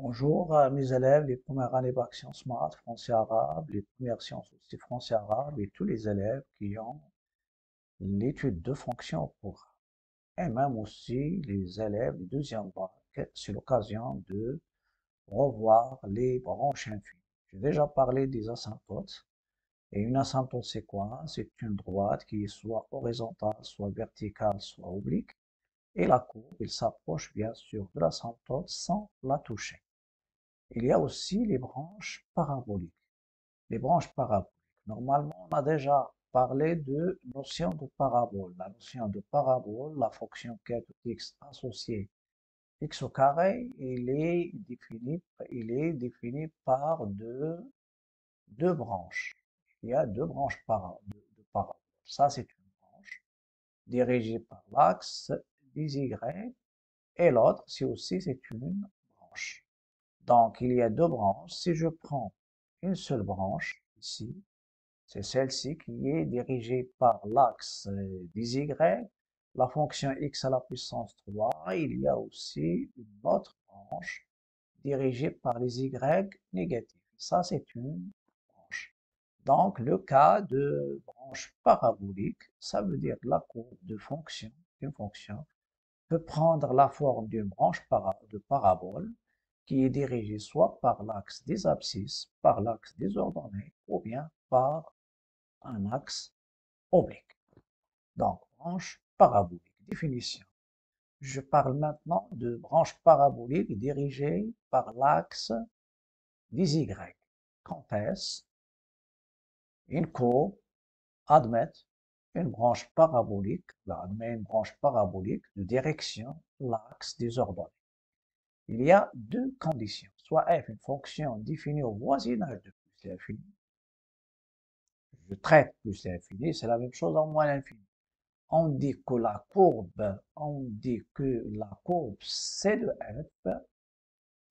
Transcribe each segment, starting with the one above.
Bonjour mes élèves, les premières années bac sciences maths, français arabe, les premières sciences aussi français arabe et tous les élèves qui ont l'étude de fonction au programme. Et même aussi les élèves du deuxième bac, c'est l'occasion de revoir les branches infinies. J'ai déjà parlé des asymptotes. Et une asymptote c'est quoi? C'est une droite qui est soit horizontale, soit verticale, soit oblique. Et la courbe, elle s'approche bien sûr de l'asymptote sans la toucher. Il y a aussi les branches paraboliques. Les branches paraboliques. Normalement, on a déjà parlé de notion de parabole. La notion de parabole, la fonction x associée x au carré, il est défini par deux branches. Il y a deux branches de parabole. Ça, c'est une branche dirigée par l'axe des y, et l'autre, c'est une branche. Donc, il y a deux branches. Si je prends une seule branche, ici, c'est celle-ci qui est dirigée par l'axe des Y, la fonction x à la puissance 3. Il y a aussi une autre branche dirigée par les Y négatifs. Ça, c'est une branche. Donc, le cas de branche parabolique, ça veut dire que la courbe d'une fonction, peut prendre la forme d'une branche de parabole qui est dirigée soit par l'axe des abscisses, par l'axe des ordonnées, ou bien par un axe oblique. Donc, branche parabolique. Définition. Je parle maintenant de branche parabolique dirigée par l'axe des Y. Quand est-ce une courbe admet une branche parabolique, admet une branche parabolique de direction l'axe des ordonnées? Il y a deux conditions. Soit f, une fonction définie au voisinage de plus l'infini. Je traite plus l'infini, c'est la même chose en moins l'infini. On dit que la courbe C de f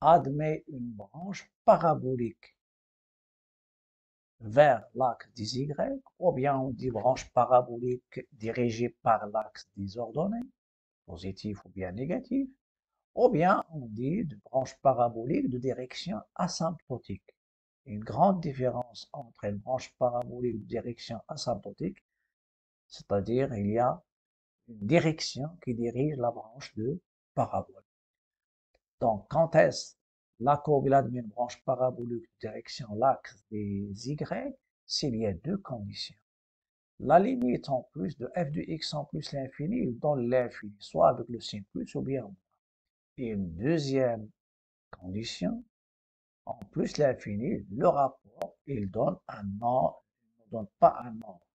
admet une branche parabolique vers l'axe des y, ou bien on dit branche parabolique dirigée par l'axe des ordonnées, positif ou bien négatif, ou bien on dit de branche parabolique de direction asymptotique. Une grande différence entre une branche parabolique de direction asymptotique, c'est-à-dire il y a une direction qui dirige la branche de parabole. Donc, quand est-ce la courbe admet une branche parabolique de direction l'axe des y, s'il y a deux conditions. La limite en plus de f de x en plus l'infini, il donne l'infini, soit avec le signe plus ou bien moins. Et une deuxième condition, en plus l'infini, le rapport, il donne un nombre, il ne donne pas un nombre.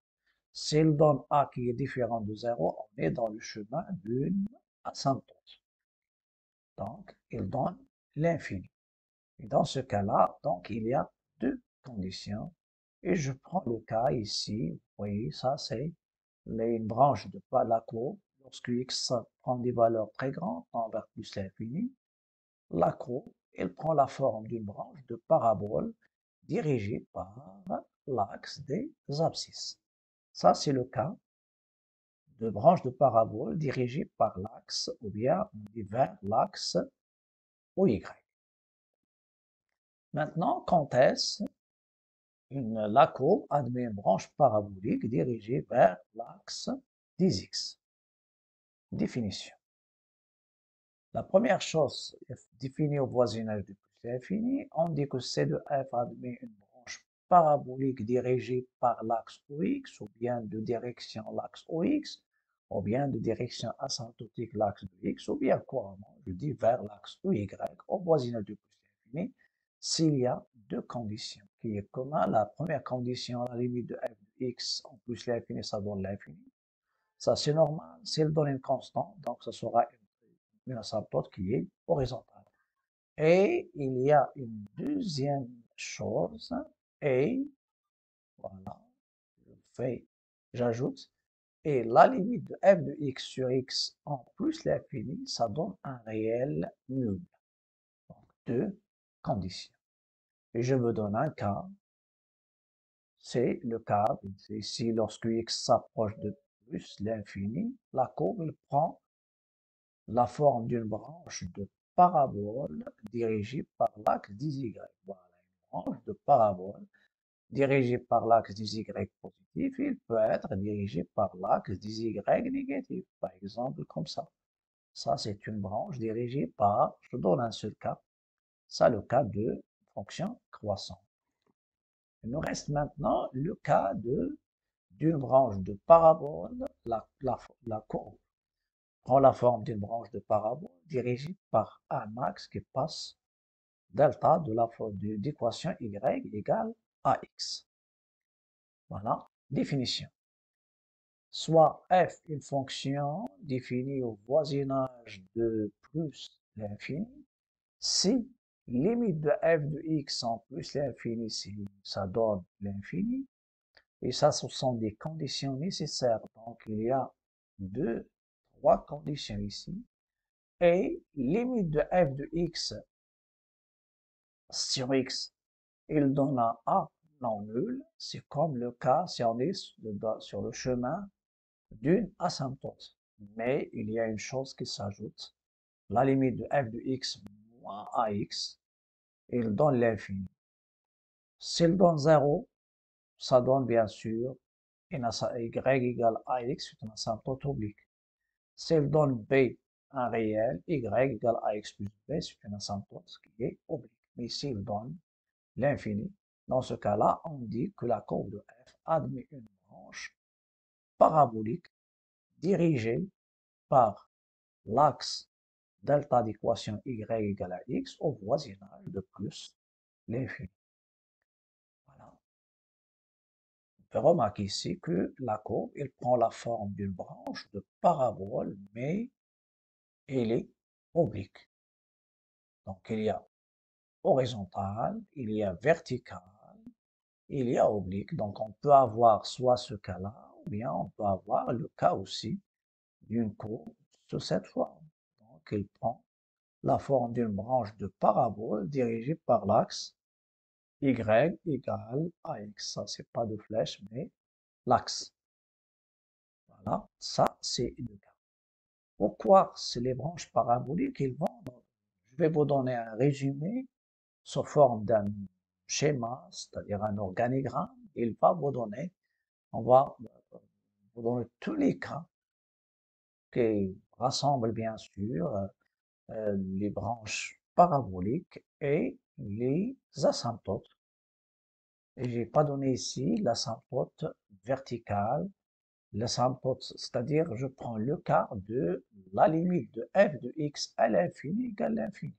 S'il donne a qui est différent de 0, on est dans le chemin d'une asymptote. Donc, il donne l'infini. Et dans ce cas-là, donc, il y a deux conditions. Et je prends le cas ici, vous voyez, ça c'est une branche de la courbe. Lorsque x prend des valeurs très grandes, on vers plus l'infini, la courbe, elle prend la forme d'une branche de parabole dirigée par l'axe des abscisses. Ça, c'est le cas de branche de parabole dirigée par l'axe ou bien vers l'axe OY. Maintenant, quand est-ce la courbe admet une branche parabolique dirigée vers l'axe des x? Définition. La première chose définie au voisinage du plus l'infini, on dit que C de f admet une branche parabolique dirigée par l'axe OX, ou bien de direction l'axe OX, ou bien de direction asymptotique l'axe de x, ou bien couramment, je dis vers l'axe OY, au voisinage du plus l'infini, s'il y a deux conditions qui est commun. La première condition, la limite de f de x en plus l'infini, ça donne l'infini. Ça, c'est normal. S'il donne une constante, donc ça sera une asymptote qui est horizontale. Et il y a une deuxième chose, et voilà, j'ajoute, et la limite de f de x sur x en plus l'infini, ça donne un réel nul. Donc, deux conditions. Et je me donne un cas, c'est le cas, ici, lorsque x s'approche de plus l'infini, la courbe prend la forme d'une branche de parabole dirigée par l'axe des Y. Voilà, une branche de parabole dirigée par l'axe des Y positif, il peut être dirigé par l'axe des Y négatifs, par exemple comme ça. Ça, c'est une branche dirigée par, je donne un seul cas, ça le cas de fonction croissante. Il nous reste maintenant le cas d'une branche de parabole, la courbe prend la forme d'une branche de parabole dirigée par un axe qui passe delta de d'équation y égale ax. Voilà, définition. Soit f une fonction définie au voisinage de plus l'infini, si limite de f de x en plus l'infini, si ça donne l'infini, et ça, ce sont des conditions nécessaires. Donc, il y a trois conditions ici. Et limite de f de x sur x, il donne un a non nul. C'est comme le cas si on est sur le chemin d'une asymptote. Mais il y a une chose qui s'ajoute. La limite de f de x moins ax, il donne l'infini. S'il donne 0, ça donne bien sûr y égale ax, c'est une asymptote oblique. S'il donne b un réel, y égale ax plus b, c'est une asymptote qui est oblique. Mais s'il donne l'infini, dans ce cas-là, on dit que la courbe de f admet une branche parabolique dirigée par l'axe delta d'équation y égale à x au voisinage de plus l'infini. Voilà. On peut remarquer ici que la courbe, elle prend la forme d'une branche de parabole, mais elle est oblique. Donc il y a horizontal, il y a vertical, il y a oblique. Donc on peut avoir soit ce cas-là, ou bien on peut avoir le cas aussi d'une courbe de cette forme. Donc il prend la forme d'une branche de parabole dirigée par l'axe y égale ax. Ça, c'est pas de flèche, mais l'axe. Voilà, ça, c'est le cas. Pourquoi c'est les branches paraboliques? Je vais vous donner un résumé sous forme d'un schéma, c'est-à-dire un organigramme. Il va vous donner, on va vous donner tous les cas qui rassemblent bien sûr les branches paraboliques et les asymptotes. Et j'ai pas donné ici l'asymptote verticale, l'asymptote, c'est-à-dire je prends le cas de la limite de f de x à l'infini égale l'infini.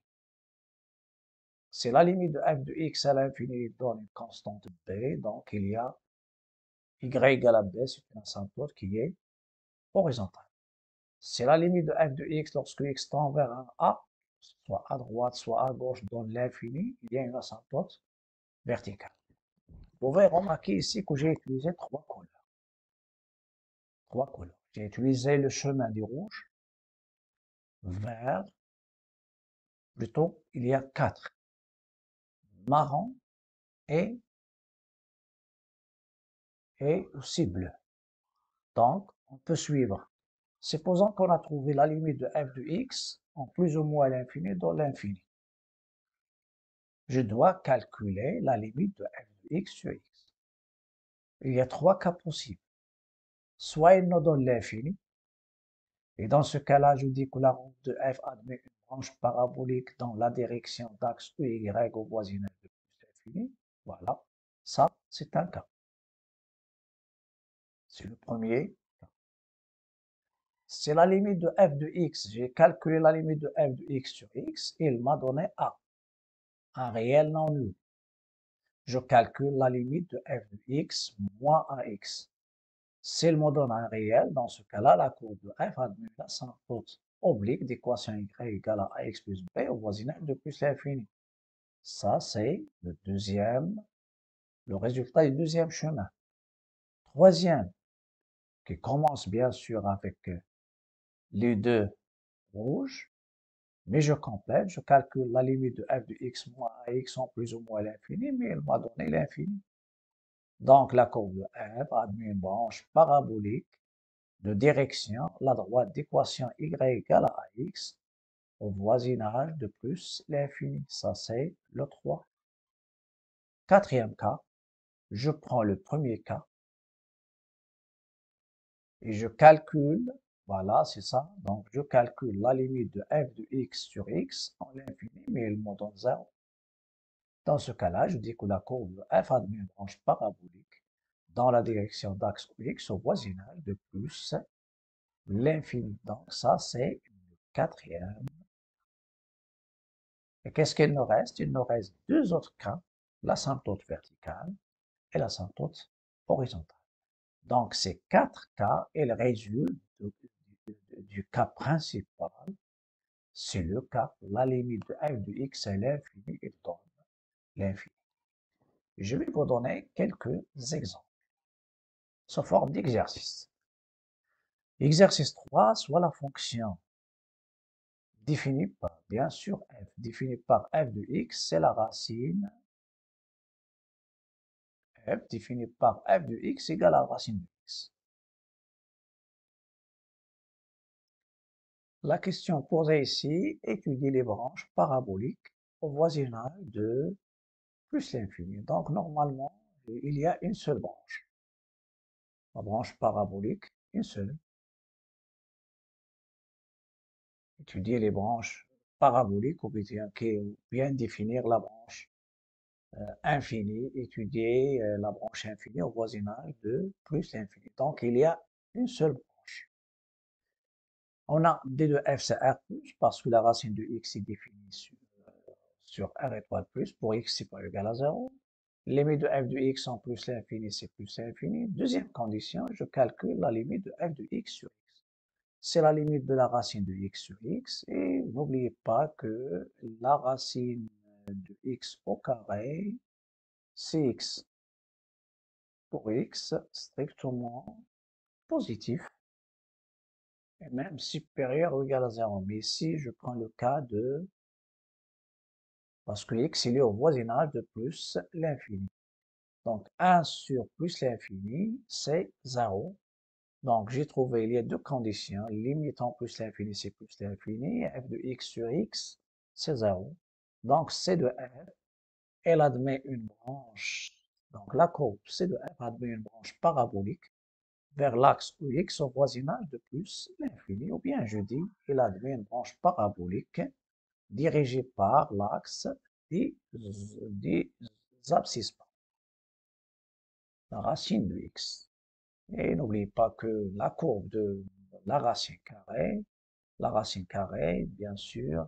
C'est la limite de f de x à l'infini donne une constante b, donc il y a y égale à b, c'est une asymptote qui est horizontale. C'est la limite de f de x lorsque x tend vers un a, soit à droite, soit à gauche, donne l'infini, il y a une asymptote verticale. Vous pouvez remarquer ici que j'ai utilisé trois couleurs. Trois couleurs. J'ai utilisé le chemin du rouge, vert, plutôt, il y a quatre. Marron et aussi bleu. Donc, on peut suivre. Supposons qu'on a trouvé la limite de f de x en plus ou moins l'infini dans l'infini. Je dois calculer la limite de f de x sur x. Il y a trois cas possibles. Soit il nous donne l'infini, et dans ce cas-là, je dis que la route de f admet une branche parabolique dans la direction d'axe EY au voisinage de plus l'infini. Voilà, ça, c'est un cas. C'est le premier cas. C'est la limite de f de x. J'ai calculé la limite de f de x sur x et il m'a donné a, un réel non nul. Je calcule la limite de f de x moins ax. S'il me donne un réel, dans ce cas-là, la courbe de f admet l'asymptote oblique d'équation y égale à ax plus b au voisinage de plus l'infini. Ça, c'est le résultat du deuxième chemin. Troisième, qui commence bien sûr avec les deux rouges, mais je complète, je calcule la limite de f de x moins ax en plus ou moins l'infini, mais il m'a donné l'infini. Donc la courbe de f admet une branche parabolique de direction, la droite d'équation y égale à ax au voisinage de plus l'infini. Ça, c'est le 3. Quatrième cas, je prends le premier cas et je calcule, voilà, c'est ça. Donc, je calcule la limite de f de x sur x en l'infini, mais il me donne 0. Dans ce cas-là, je dis que la courbe de f admet une branche parabolique dans la direction d'axe x au voisinage de plus l'infini. Donc, ça, c'est le quatrième. Et qu'est-ce qu'il nous reste? Il nous reste deux autres cas, l'asymptote verticale et l'asymptote horizontale. Donc, ces quatre cas, ils résultent du cas principal. C'est le cas où la limite de f de x est l'infini et donne l'infini. Je vais vous donner quelques exemples sous forme d'exercice. Exercice 3, soit la fonction définie par, bien sûr, f, définie par f de x, c'est la racine f définie par f de x égale à la racine de x. La question posée ici étudie les branches paraboliques au voisinage de plus l'infini. Donc, normalement, il y a une seule branche. La branche parabolique, une seule. Étudier les branches paraboliques ou bien définir la branche infinie, étudier la branche infinie au voisinage de plus l'infini. Donc, il y a une seule branche. On a d de f, c'est r plus, parce que la racine de x est définie sur r étoile plus, pour x c'est pas égal à 0. Limite de f de x en plus l'infini, c'est plus l'infini. Deuxième condition, je calcule la limite de f de x sur x. C'est la limite de la racine de x sur x. Et n'oubliez pas que la racine de x au carré, c'est x pour x strictement positif, et même supérieur ou égal à 0. Mais ici, je prends le cas de, parce que x il est au voisinage de plus l'infini. Donc 1 sur plus l'infini, c'est 0. Donc j'ai trouvé, il y a deux conditions, limite en plus l'infini, c'est plus l'infini, f de x sur x, c'est 0. Donc c de f, elle admet une branche, donc la courbe c de f admet une branche parabolique vers l'axe x au voisinage de plus l'infini, ou bien je dis, il admet une branche parabolique dirigée par l'axe des abscisses, la racine de x. Et n'oubliez pas que la courbe de la racine carrée, bien sûr,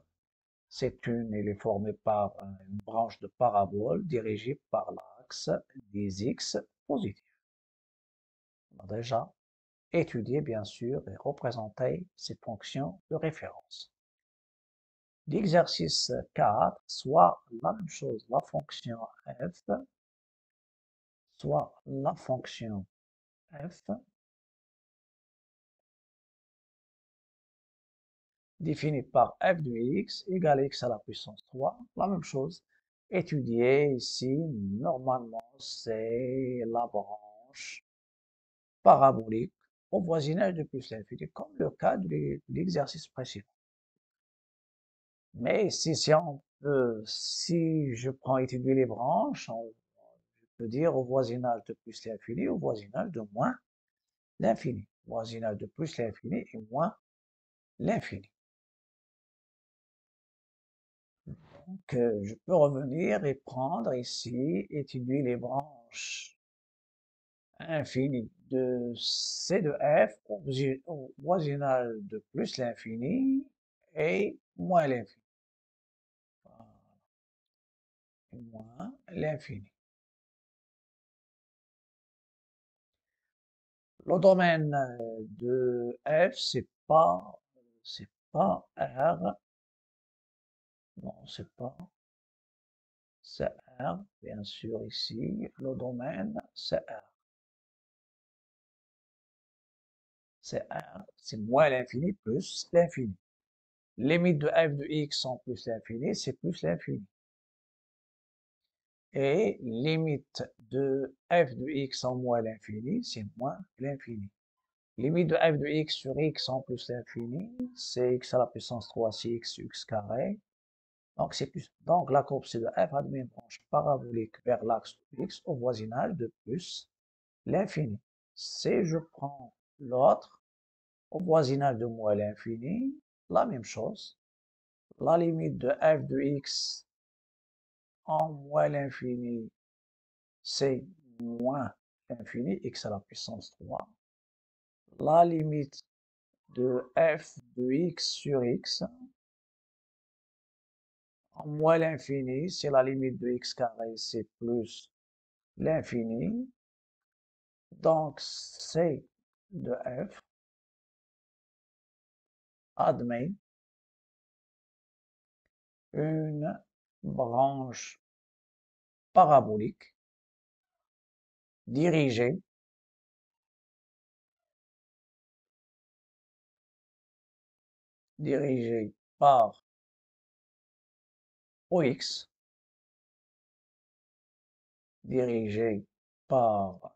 elle est formée par une branche de parabole dirigée par l'axe des x positifs. On a déjà étudié, bien sûr, et représenté ces fonctions de référence. L'exercice 4, soit la même chose, la fonction f, soit la fonction f définie par f de x égale x à la puissance 3. La même chose, étudier ici, normalement, c'est la branche parabolique au voisinage de plus l'infini, comme le cas de l'exercice précédent. Mais si je prends étudier les branches, je peux dire au voisinage de plus l'infini, au voisinage de moins l'infini. Voisinage de plus l'infini et moins l'infini. Donc, je peux revenir et prendre ici, étudier les branches infinies de C de F au voisinage de plus l'infini et moins l'infini. Moins l'infini. Le domaine de F, c'est pas R. Non, c'est R, bien sûr, ici. Le domaine, c'est R. C'est R, c'est moins l'infini plus l'infini. Limite de f de x en plus l'infini, c'est plus l'infini. Et limite de f de x en moins l'infini, c'est moins l'infini. Limite de f de x sur x en plus l'infini, c'est x à la puissance 3, c'est x sur x carré. Donc, c'est plus. Donc, la courbe c'est de f admet une branche parabolique vers l'axe de x au voisinage de plus l'infini. Si je prends l'autre, au voisinage de moins l'infini, la même chose. La limite de f de x en moins l'infini, c'est moins l'infini, x à la puissance 3. La limite de f de x sur x en moins l'infini, c'est la limite de x carré, c'est plus l'infini. Donc, c de f admet une branche parabolique dirigée par OX, dirigée par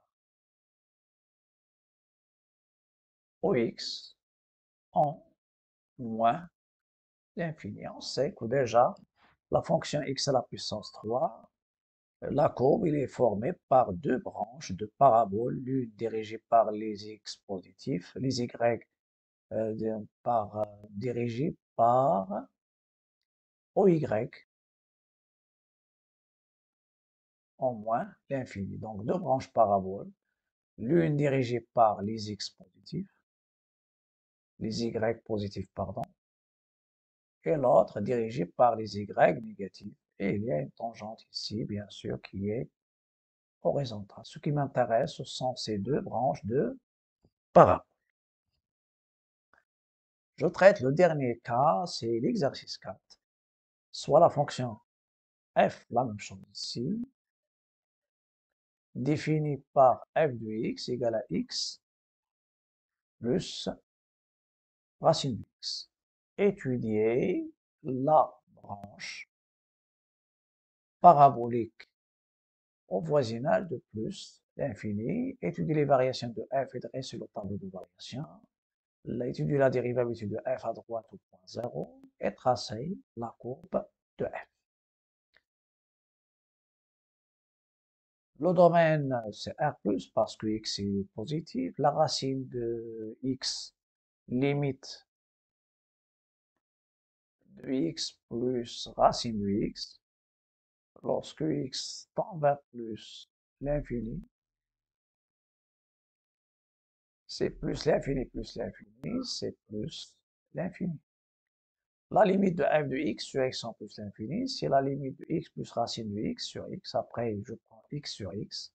OX en moins l'infini. On sait que déjà, la fonction x à la puissance 3, la courbe il est formée par deux branches de paraboles, l'une dirigée par les x positifs, les y dirigée par OY en moins l'infini. Donc deux branches paraboles, l'une dirigée par les x positifs, les y positifs, pardon, et l'autre dirigée par les y négatifs. Et il y a une tangente ici, bien sûr, qui est horizontale. Ce qui m'intéresse, ce sont ces deux branches de parabole. Je traite le dernier cas, c'est l'exercice 4. Soit la fonction f, la même chose ici, définie par f de x égale à x plus racine de x. Étudier la branche parabolique au voisinage de plus l'infini. Étudier les variations de f et dresser le tableau de variation. Étudier la dérivabilité de f à droite au point 0 et tracer la courbe de f. Le domaine, c'est R+, parce que x est positif. La racine de x, limite de x plus racine de x. Lorsque x tend vers plus l'infini, c'est plus l'infini, c'est plus l'infini. La limite de f de x sur x en plus l'infini, c'est la limite de x plus racine de x sur x. Après, je prends x sur x,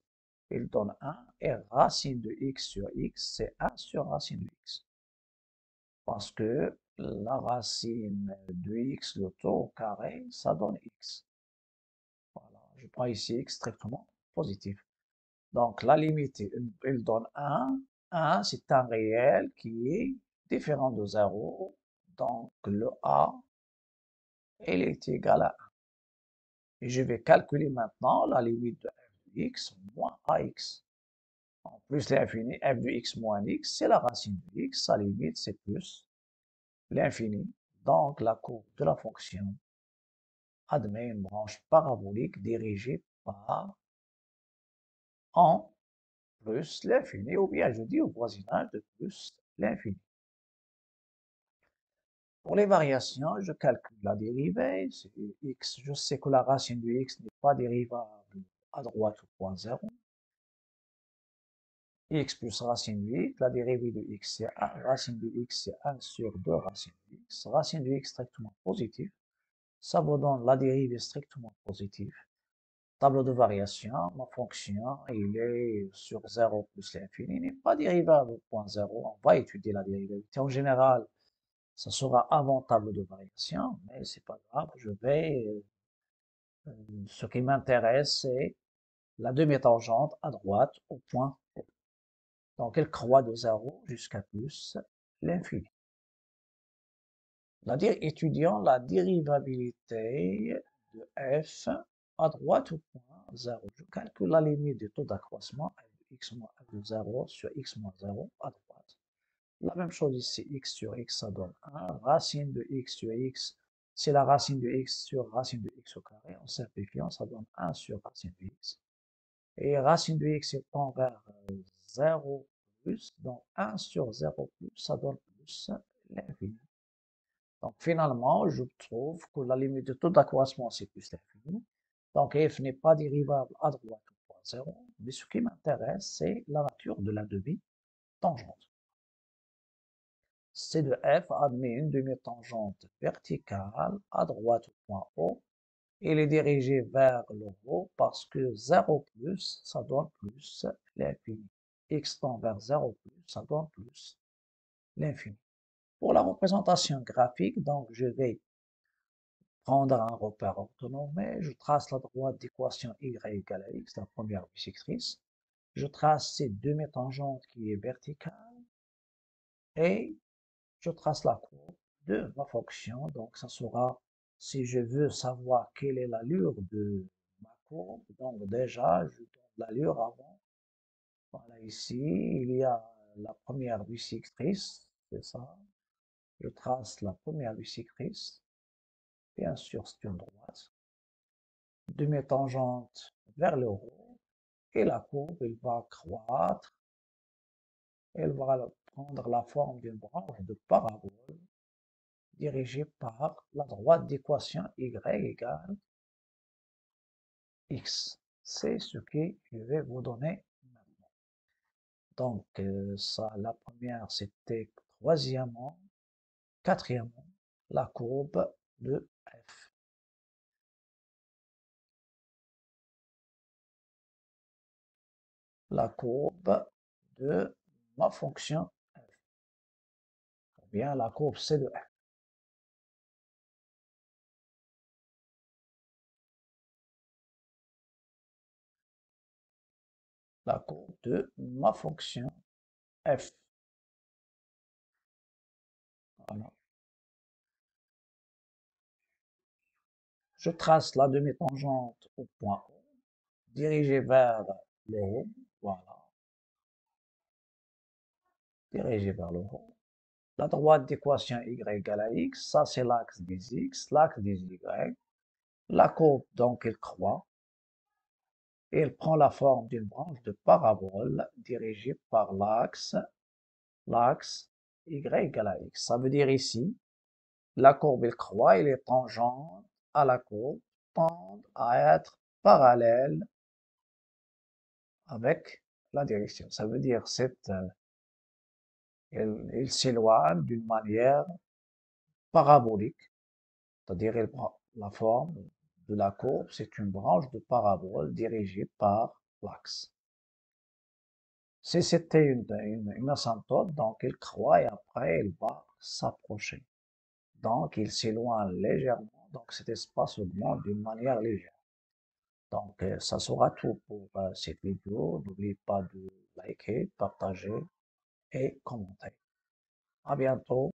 il donne 1, et racine de x sur x, c'est 1 sur racine de x. Parce que la racine de x, le taux au carré, ça donne x. Voilà, je prends ici x strictement positif. Donc la limite, il donne 1. 1, c'est un réel qui est différent de 0. Donc le a, il est égal à 1. Et je vais calculer maintenant la limite de f de x moins ax. En plus l'infini, f de x moins x, c'est la racine de x. Sa limite, c'est plus l'infini. Donc la courbe de la fonction admet une branche parabolique dirigée par en plus l'infini, ou bien je dis au voisinage de plus l'infini. Pour les variations, je calcule la dérivée, c'est x. Je sais que la racine de x n'est pas dérivable à droite au point 0. X plus racine de x, la dérivée de x c'est 1, racine de x c'est 1 sur 2 racine de x, racine de x strictement positive, ça vous donne la dérivée strictement positive. Tableau de variation, ma fonction, il est sur 0 plus l'infini, il n'est pas dérivable au point 0, on va étudier la dérivabilité. En général, ça sera avant tableau de variation, mais c'est pas grave, ce qui m'intéresse, c'est la demi-tangente à droite au point O. Donc, elle croît de 0 jusqu'à plus l'infini. Étudiant la dérivabilité de f à droite au point 0. Je calcule la limite du taux d'accroissement f de x moins f de 0 sur x moins 0 à droite. La même chose ici, x sur x, ça donne 1. Racine de x sur x, c'est la racine de x sur racine de x au carré. En simplifiant, ça donne 1 sur racine de x. Et racine de x étant vers 0 plus, donc 1 sur 0 plus, ça donne plus l'infini. Donc finalement, je trouve que la limite de tout accroissement, c'est plus l'infini. Donc f n'est pas dérivable à droite au point 0, mais ce qui m'intéresse, c'est la nature de la demi-tangente. C de f admet une demi-tangente verticale à droite au point O. Il est dirigé vers le haut parce que 0 plus, ça donne plus l'infini. X tend vers 0 plus, ça donne plus l'infini. Pour la représentation graphique, donc je vais prendre un repère orthonormé, je trace la droite d'équation y égale à x, la première bisectrice. Je trace cette demi-tangente qui est verticale et je trace la courbe de ma fonction. Donc, ça sera, si je veux savoir quelle est l'allure de ma courbe, donc déjà, je donne l'allure avant. Voilà, ici, il y a la première bisectrice, c'est ça. Je trace la première bisectrice. Bien sûr, c'est une droite. Demi-tangente vers le haut. Et la courbe, elle va croître. Elle va prendre la forme d'une branche de parabole dirigée par la droite d'équation y égale x. C'est ce que je vais vous donner maintenant. Donc, ça, la première, c'était troisièmement. Quatrièmement, la courbe de f. La courbe de ma fonction f. Ou bien la courbe c de f. La courbe de ma fonction f. Voilà. Je trace la demi-tangente au point O, dirigée vers le haut. Voilà. Dirigée vers le haut. La droite d'équation y égale à x, ça c'est l'axe des x, l'axe des y. La courbe, donc, elle croît et elle prend la forme d'une branche de parabole dirigée par l'axe y égale à x. Ça veut dire ici, la courbe elle croît et les tangentes à la courbe tendent à être parallèles avec la direction. Ça veut dire elle s'éloigne d'une manière parabolique, c'est-à-dire elle prend la forme de la courbe, c'est une branche de parabole dirigée par l'axe. Si c'était une asymptote, donc elle croît et après elle va s'approcher. Donc il s'éloigne légèrement, donc cet espace augmente d'une manière légère. Donc ça sera tout pour cette vidéo. N'oubliez pas de liker, partager et commenter. À bientôt.